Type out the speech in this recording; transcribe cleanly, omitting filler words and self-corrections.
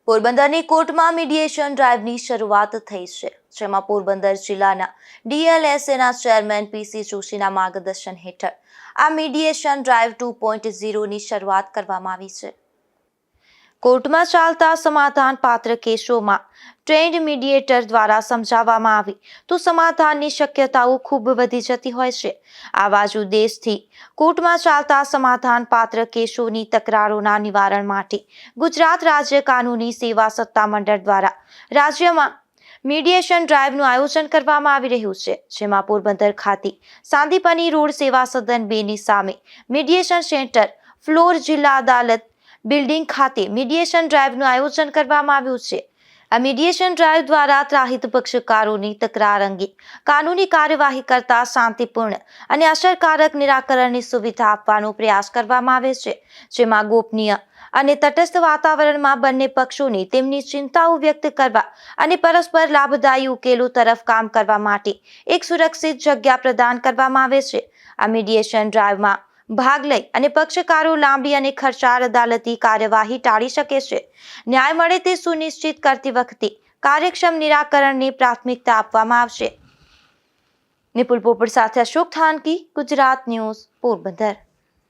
પોરબંદરની કોર્ટમાં મીડિયેશન ડ્રાઈવની શરૂઆત થઈ છે, જેમાં પોરબંદર જિલ્લાના DLSAના ચેરમેન PC જોશીના માર્ગદર્શન હેઠળ આ મીડિયેશન ડ્રાઈવ 2.0ની શરૂઆત કરવામાં આવી છે. કોર્ટમાં ચાલતા સમાધાન પાત્ર કેસોમાં ટ્રેન્ડ મીડિયેટર દ્વારા સમજાવવામાં આવે તો સમાધાનની શક્યતાઓ ખૂબ વધી જતી હોય છે. આવા જ ઉદ્દેશથી કોર્ટમાં ચાલતા સમાધાન પાત્ર કેસોની તકરારોના નિવારણ માટે ગુજરાત રાજ્ય કાનૂની સેવા સત્તામંડળ દ્વારા રાજ્યમાં મીડિયેશન ડ્રાઈવનું આયોજન કરવામાં આવી રહ્યું છે, જેમાં પોરબંદર ખાતે સાંદીપની રોડ સેવા સદન 2ની સામે મીડિયેશન સેન્ટર ફ્લોર જિલ્લા અદાલત બિલ્ડિંગ ખાતે મીડિયેશન ડ્રાઈવનું આયોજન કરવામાં આવ્યું છે. આ મીડિયેશન ડ્રાઈવ દ્વારા ત્રાહિત પક્ષકારોની તકરાર અંગે કાનૂની કાર્યવાહી કરતા શાંતિપૂર્ણ અને અસરકારક નિરાકરણની સુવિધા આપવાનો પ્રયાસ કરવામાં આવે છે, જેમાં ગોપનીય અને તટસ્થ વાતાવરણમાં બંને પક્ષોને તેમની ચિંતાઓ વ્યક્ત કરવા અને પરસ્પર લાભદાયી ઉકેલો તરફ કામ કરવા માટે એક સુરક્ષિત જગ્યા પ્રદાન કરવામાં આવે છે. આ મીડિયેશન ડ્રાઈવમાં ભાગ લઈ અને પક્ષકારો લાંબી અને ખર્ચાળ અદાલતી કાર્યવાહી ટાળી શકે છે. ન્યાય મળે તે સુનિશ્ચિત કરતી વખતે કાર્યક્ષમ નિરાકરણને પ્રાથમિકતા આપવામાં આવશે. નિપુલ પોપટ સાથે અશોક થાનકી, ગુજરાત ન્યૂઝ, પોરબંદર.